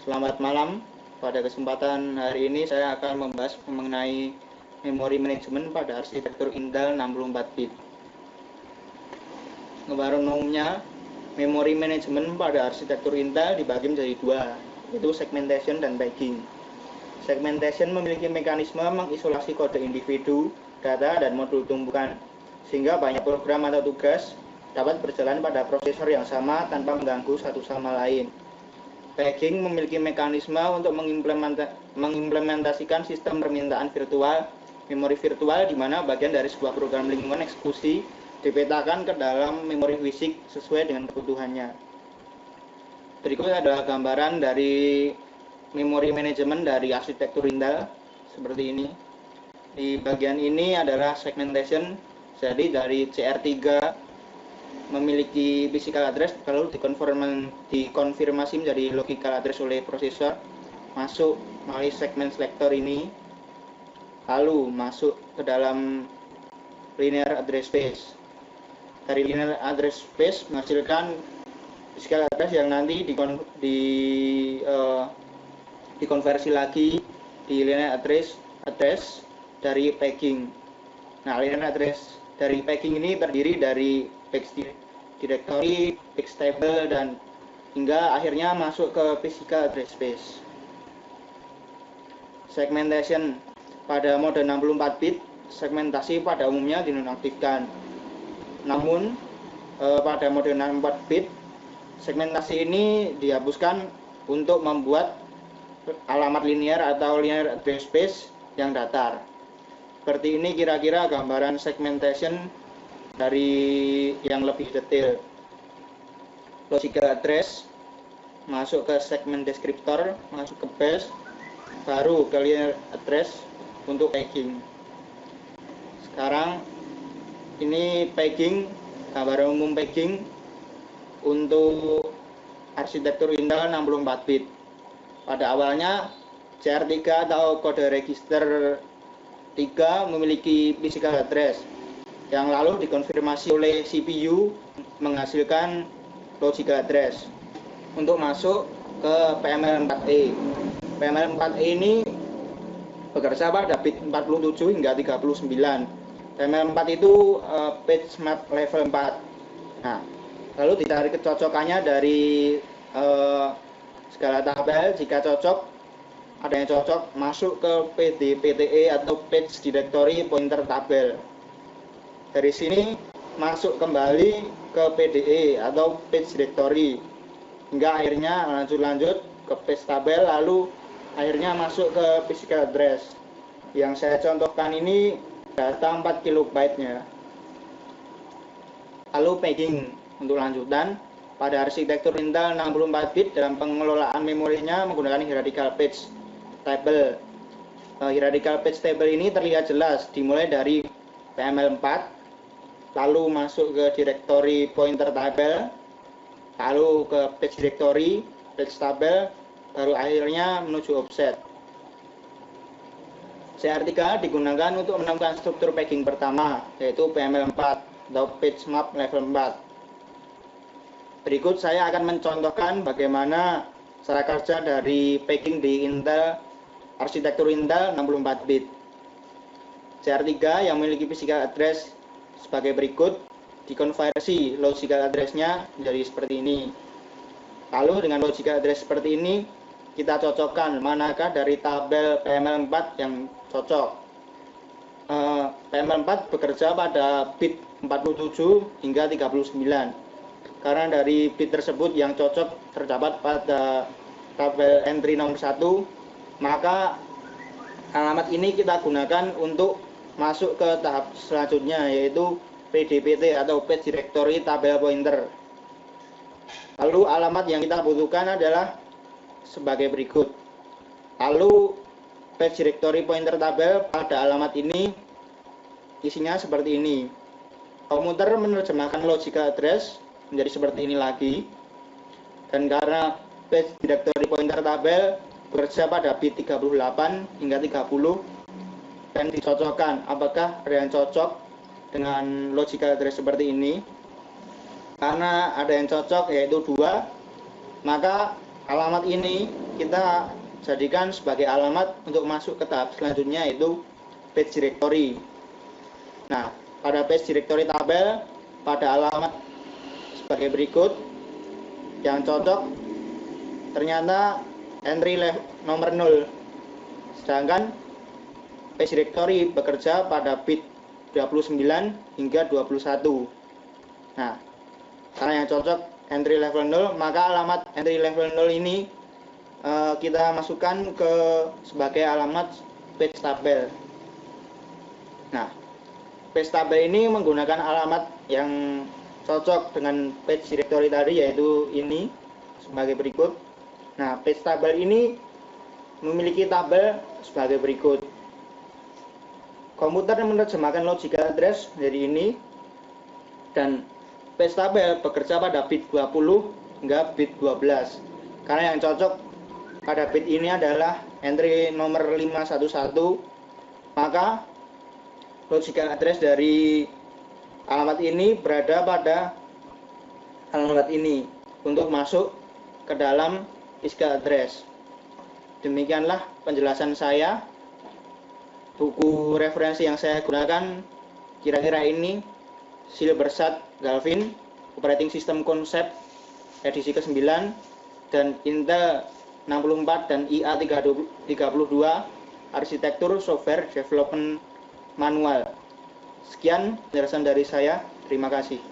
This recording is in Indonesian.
Selamat malam. Pada kesempatan hari ini saya akan membahas mengenai memori manajemen pada arsitektur Intel 64 bit. Gambaran umumnya, memori manajemen pada arsitektur Intel dibagi menjadi dua, yaitu segmentation dan paging. Segmentation memiliki mekanisme mengisolasi kode individu, data, dan modul tumpukan, sehingga banyak program atau tugas dapat berjalan pada prosesor yang sama tanpa mengganggu satu sama lain. Paging memiliki mekanisme untuk mengimplementasikan sistem permintaan virtual, memori virtual di mana bagian dari sebuah program lingkungan eksekusi dipetakan ke dalam memori fisik sesuai dengan kebutuhannya. Berikut adalah gambaran dari memori manajemen dari arsitektur Intel seperti ini. Di bagian ini adalah segmentation, jadi dari CR3 memiliki physical address, lalu dikonfirmasi menjadi logical address oleh prosesor, masuk melalui segmen selector ini, lalu masuk ke dalam linear address space. Dari linear address space menghasilkan physical address yang nanti dikonversi lagi di linear address dari paging. Nah, linear address dari paging ini terdiri dari page directory, page table, dan hingga akhirnya masuk ke physical address space. Segmentation pada mode 64 bit, segmentasi pada umumnya dinonaktifkan. Namun pada mode 64 bit, segmentasi ini dihapuskan untuk membuat alamat linear atau linear address space yang datar. Seperti ini kira-kira gambaran segmentation dari yang lebih detail. Logical address masuk ke segmen deskriptor, masuk ke base, baru ke linear address untuk paging. Sekarang ini paging, gambaran umum paging untuk arsitektur Intel 64 bit. Pada awalnya CR3 atau kode register 3 memiliki physical address yang lalu dikonfirmasi oleh CPU menghasilkan logical address untuk masuk ke PML4E. PML4E ini bekerja pada bit 47 hingga 39. PML4 itu page map level 4. Nah, lalu dicari kecocokannya dari skala tabel. Jika cocok, ada yang cocok masuk ke PDPTE atau page directory pointer tabel. Dari sini masuk kembali ke PDE atau page directory hingga akhirnya lanjut ke page tabel, lalu akhirnya masuk ke physical address. Yang saya contohkan ini data 4 KB nya. Lalu paging untuk lanjutan pada arsitektur Intel 64 bit dalam pengelolaan memorinya menggunakan hierarchical page table. Hierarchical page table ini terlihat jelas dimulai dari PML4, lalu masuk ke directory pointer tabel, lalu ke page directory, page tabel, baru akhirnya menuju offset. CR3 digunakan untuk menemukan struktur paging pertama, yaitu PML4 atau page map level 4. Berikut saya akan mencontohkan bagaimana cara kerja dari paging di Intel, arsitektur Intel 64 bit. CR3 yang memiliki physical address sebagai berikut, dikonversi logical address-nya menjadi seperti ini. Lalu dengan logical address seperti ini, kita cocokkan manakah dari tabel PML4 yang cocok. PML4 bekerja pada bit 47 hingga 39. Karena dari bit tersebut yang cocok terdapat pada tabel entry nomor 1, maka alamat ini kita gunakan untuk masuk ke tahap selanjutnya, yaitu PDPT atau page directory tabel pointer. Lalu alamat yang kita butuhkan adalah sebagai berikut. Lalu page directory pointer tabel pada alamat ini isinya seperti ini. Komputer menerjemahkan logical address menjadi seperti ini lagi. Dan karena page directory pointer tabel bekerja pada bit 38 hingga 30, dan dicocokkan apakah ada yang cocok dengan logical address seperti ini. Karena ada yang cocok yaitu 2, maka alamat ini kita jadikan sebagai alamat untuk masuk ke tahap selanjutnya, yaitu page directory. Nah, pada page directory tabel pada alamat sebagai berikut. Yang cocok ternyata entry nomor 0, sedangkan page directory bekerja pada bit 29 hingga 21. Nah, karena yang cocok entry level 0, maka alamat entry level 0 ini kita masukkan ke sebagai alamat page tabel. Nah, page tabel ini menggunakan alamat yang cocok dengan page directory tadi, yaitu ini sebagai berikut. Nah, page tabel ini memiliki tabel sebagai berikut. Komputer menerjemahkan logical address dari ini, dan page tabel bekerja pada bit 20 hingga bit 12. Karena yang cocok pada bit ini adalah entry nomor 511, maka logical address dari alamat ini berada pada alamat ini untuk masuk ke dalam physical address. Demikianlah penjelasan saya. Buku referensi yang saya gunakan kira-kira ini: Silberstadt Galvin, Operating System Concept edisi ke-9, dan Intel 64 dan IA32 Arsitektur Software Development Manual. Sekian penjelasan dari saya. Terima kasih.